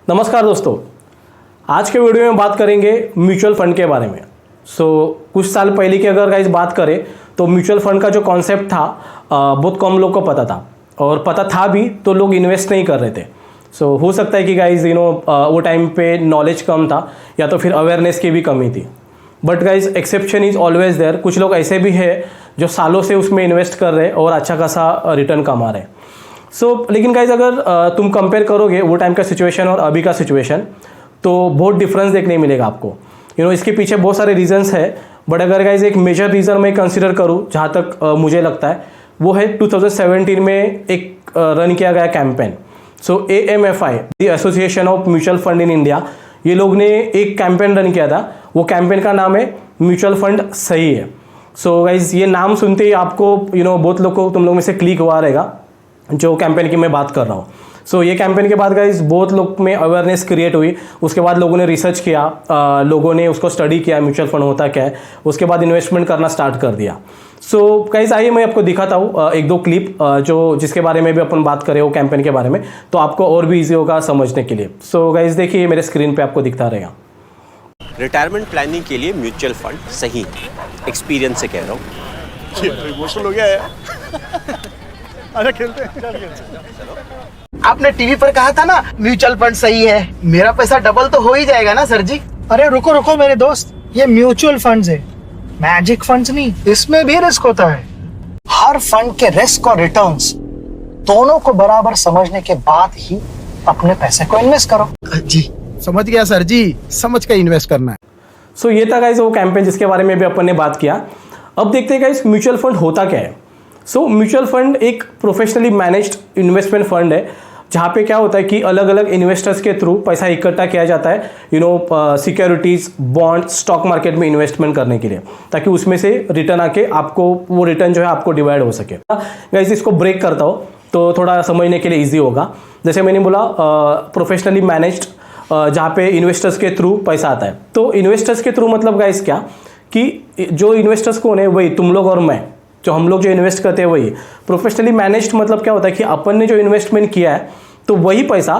नमस्कार दोस्तों, आज के वीडियो में बात करेंगे म्यूचुअल फंड के बारे में। कुछ साल पहले की अगर गाइस बात करें तो म्यूचुअल फंड का जो कॉन्सेप्ट था बहुत कम लोग को पता था, और पता था भी तो लोग इन्वेस्ट नहीं कर रहे थे। हो सकता है कि गाइस वो टाइम पे नॉलेज कम था या तो फिर अवेयरनेस की भी कमी थी। But guys exception is always there. कुछ लोग ऐसे भी है जो सालों से उसमें इन्वेस्ट कर रहे हैं और अच्छा खासा रिटर्न कमा रहे हैं। लेकिन गाइज अगर तुम कंपेयर करोगे वो टाइम का सिचुएशन और अभी का सिचुएशन, तो बहुत डिफरेंस देखने मिलेगा आपको। इसके पीछे बहुत सारे रीजंस है, बट अगर गाइज एक मेजर रीज़न मैं कंसिडर करूँ जहाँ तक मुझे लगता है, वो है 2017 में एक रन किया गया campaign. AMFI, the association of mutual fund in India, ये लोग ने एक कैंपेन रन किया था। वो कैंपेन का नाम है म्यूचुअल फंड सही है। गाइज ये नाम सुनते ही आपको बहुत लोग को तुम लोग में से क्लिक हुआ रहेगा जो कैंपेन की मैं बात कर रहा हूँ। ये कैंपेन के बाद गाइज बहुत लोग में अवेयरनेस क्रिएट हुई। उसके बाद लोगों ने रिसर्च किया, लोगों ने उसको स्टडी किया म्यूचुअल फंड होता क्या है, उसके बाद इन्वेस्टमेंट करना स्टार्ट कर दिया। गाइज आइए मैं आपको दिखाता हूँ एक दो क्लिप जिसके बारे में भी अपन बात करें वो कैंपेन के बारे में, तो आपको और भी ईजी होगा समझने के लिए। गाइज देखिए मेरे स्क्रीन पर आपको दिखता रहेगा। रिटायरमेंट प्लानिंग के लिए म्यूचुअल फंड सही, एक्सपीरियंस से कह रहा हूँ। इमोशनल हो गया है। अरे खेलते हैं। आपने टीवी पर कहा था ना म्यूचुअल फंड सही है, मेरा पैसा डबल तो हो ही जाएगा ना सर जी। अरे रुको रुको मेरे दोस्त, ये म्यूचुअल फंड्स है, मैजिक फंड्स नहीं। इसमें भी रिस्क होता है। हर फंड के रिस्क और रिटर्न्स दोनों को बराबर समझने के बाद ही अपने पैसे को इन्वेस्ट करो। जी समझ गया सर जी, समझ के इन्वेस्ट करना है। ये था गाइस वो कैंपेन जिसके बारे में भी अपन ने बात किया। अब देखते हैं गाइस म्यूचुअल फंड होता क्या है। म्यूचुअल फंड एक प्रोफेशनली मैनेज्ड इन्वेस्टमेंट फंड है जहाँ पे क्या होता है कि अलग अलग इन्वेस्टर्स के थ्रू पैसा इकट्ठा किया जाता है सिक्योरिटीज़, बॉन्ड, स्टॉक मार्केट में इन्वेस्टमेंट करने के लिए, ताकि उसमें से रिटर्न आके आपको वो रिटर्न जो है आपको डिवाइड हो सके। गाइस इसको ब्रेक करता हो तो थोड़ा समझने के लिए ईजी होगा। जैसे मैंने बोला प्रोफेशनली मैनेज्ड, जहाँ पे इन्वेस्टर्स के थ्रू पैसा आता है। तो इन्वेस्टर्स के थ्रू मतलब गाइस क्या कि जो इन्वेस्टर्स कौन है, वही तुम लोग और मैं, जो हम लोग जो इन्वेस्ट करते हैं वही। प्रोफेशनली मैनेज्ड मतलब क्या होता है कि अपन ने जो इन्वेस्टमेंट किया है तो वही पैसा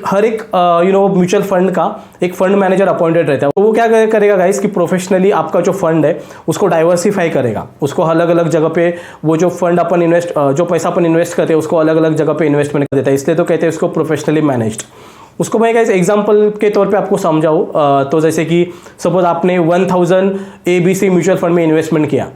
हर एक म्यूचुअल फंड का एक फंड मैनेजर अपॉइंटेड रहता है। तो वो क्या करेगा गाइस कि प्रोफेशनली आपका जो फंड है उसको डाइवर्सिफाई करेगा, उसको अलग अलग जगह पे वो जो फंड अपन जो पैसा अपन इन्वेस्ट करते हैं उसको अलग अलग जगह पे इन्वेस्टमेंट कर देता है, इसलिए तो कहते हैं उसको प्रोफेशनली मैनेज्ड। उसको मैं गाइस एग्जांपल के तौर पे आपको समझाऊँ तो जैसे कि सपोज आपने 1000 ABC म्यूचुअल फंड में इन्वेस्टमेंट किया,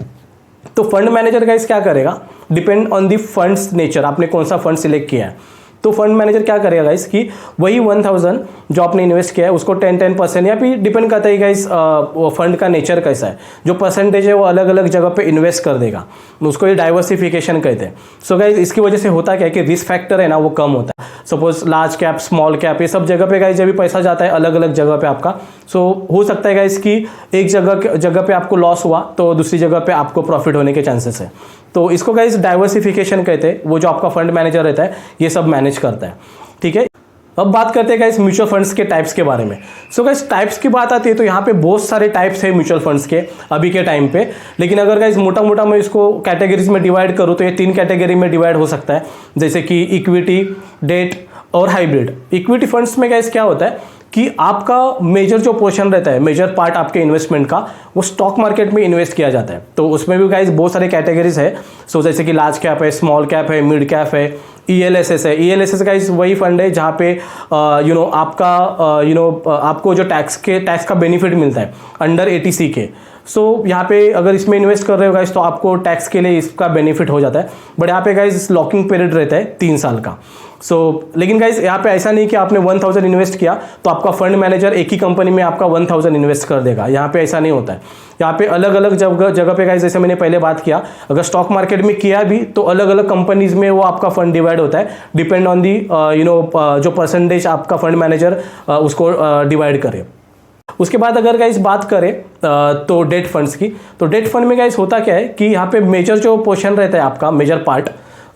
तो फंड मैनेजर गाइस क्या करेगा, depend on the funds nature, आपने कौन सा फंड सिलेक्ट किया है। तो फंड मैनेजर क्या करेगा गाइस कि वही 1000 जो आपने इन्वेस्ट किया है उसको 10% या फिर डिपेंड करता है गाइस फंड का नेचर कैसा है, जो परसेंटेज है वो अलग अलग जगह पे इन्वेस्ट कर देगा। उसको ये डाइवर्सिफिकेशन कहते हैं। गाइस इसकी वजह से होता क्या है कि रिस्क फैक्टर है ना वो कम होता है। Suppose large cap, small cap, ये सब जगह पे गाइस जब भी पैसा जाता है अलग अलग जगह पे आपका, हो सकता है गाइस कि एक जगह पे आपको लॉस हुआ तो दूसरी जगह पे आपको प्रॉफिट होने के चांसेस है। तो इसको गाइस डाइवर्सिफिकेशन कहते हैं। वो जो आपका फंड मैनेजर रहता है ये सब मैनेज करता है, ठीक है। अब बात करते हैं गाइस म्यूचुअल फंड्स के टाइप्स के बारे में। गाइस टाइप्स की बात आती है तो यहाँ पे बहुत सारे टाइप्स है म्यूचुअल फंड्स के अभी के टाइम पे, लेकिन अगर गाइस मोटा मोटा मैं इसको कैटेगरीज में डिवाइड करूँ तो ये 3 कैटेगरी में डिवाइड हो सकता है, जैसे कि इक्विटी, डेट और हाइब्रिड। इक्विटी फंड्स में गाइस क्या होता है कि आपका मेजर जो पोर्शन रहता है, मेजर पार्ट आपके इन्वेस्टमेंट का वो स्टॉक मार्केट में इन्वेस्ट किया जाता है। तो उसमें भी गाइस बहुत सारे कैटेगरीज है। जैसे कि लार्ज कैप है, स्मॉल कैप है, मिड कैप है, ELSS है। ELSS गाइस वही फंड है जहाँ पे आपका आपको जो टैक्स का बेनिफिट मिलता है अंडर 80C के। यहाँ पे अगर इसमें इन्वेस्ट कर रहे हो गाइस तो आपको टैक्स के लिए इसका बेनिफिट हो जाता है, बट यहाँ पे गाइस लॉकिंग पीरियड रहता है 3 साल का। लेकिन गाइस यहाँ पे ऐसा नहीं कि आपने 1000 इन्वेस्ट किया तो आपका फंड मैनेजर एक ही कंपनी में आपका 1000 इन्वेस्ट कर देगा। यहाँ पे ऐसा नहीं होता है। यहाँ पे अलग अलग जगह पे गाइस, जैसे मैंने पहले बात किया, अगर स्टॉक मार्केट में किया भी तो अलग अलग कंपनीज में वो आपका फंड डिवाइड होता है, डिपेंड ऑन दी जो परसेंटेज आपका फंड मैनेजर उसको डिवाइड करे। उसके बाद अगर गाइस बात करें तो डेट फंड्स की, तो डेट फंड में गाइस होता क्या है कि यहाँ पे मेजर जो पोर्शन रहता है आपका, मेजर पार्ट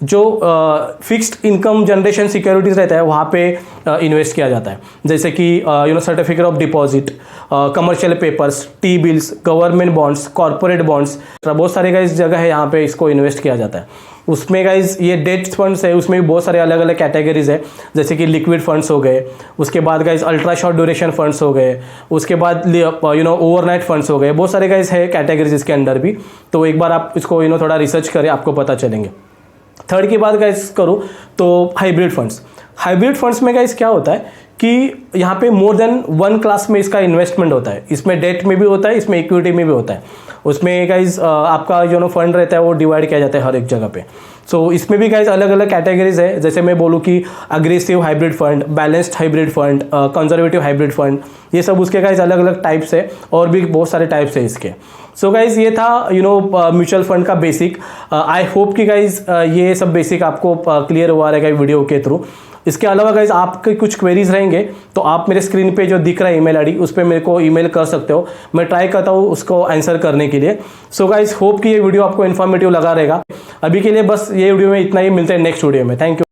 जो फिक्स्ड इनकम जनरेशन सिक्योरिटीज़ रहता है वहाँ पे इन्वेस्ट किया जाता है, जैसे कि certificate of deposit, commercial papers, T bills, government bonds, corporate bonds, बहुत सारे गाइस जगह है यहाँ पे इसको इन्वेस्ट किया जाता है। उसमें गाइस ये डेट फंड्स है, उसमें भी बहुत सारे अलग अलग कैटेगरीज है, जैसे कि लिक्विड फंड्स हो गए, उसके बाद guys ultra short duration funds हो गए, उसके बाद ओवरनाइट फंड्स हो गए, बहुत सारे गाइस है कैटेगरीज इसके अंडर भी। तो एक बार आप इसको थोड़ा रिसर्च करें, आपको पता चलेंगे। थर्ड की बात गाइस करूँ तो हाइब्रिड फंड्स। हाइब्रिड फंड्स में गाइस क्या होता है कि यहाँ पे मोर देन वन क्लास में इसका इन्वेस्टमेंट होता है। इसमें डेट में भी होता है, इसमें इक्विटी में भी होता है। उसमें गाइज आपका फंड रहता है वो डिवाइड किया जाता है हर एक जगह पे। सो इसमें भी गाइज अलग अलग कैटेगरीज है, जैसे मैं बोलूँ कि aggressive hybrid fund, balanced hybrid fund, conservative hybrid fund, ये सब उसके गाइज अलग अलग टाइप्स है, और भी बहुत सारे टाइप्स है इसके। सो गाइज ये था म्यूचुअल फंड का बेसिक। आई होप कि गाइज ये सब बेसिक आपको क्लियर हुआ रहेगा वीडियो के थ्रू। इसके अलावा गाइज आपके कुछ क्वेरीज रहेंगे तो आप मेरे स्क्रीन पे जो दिख रहा है ईमेल आईडी, उस पर मेरे को ईमेल कर सकते हो, मैं ट्राई करता हूँ उसको आंसर करने के लिए। सो गाइज होप कि ये वीडियो आपको इन्फॉर्मेटिव लगा रहेगा। अभी के लिए बस ये वीडियो में इतना ही, मिलते हैं नेक्स्ट वीडियो में। Thank you.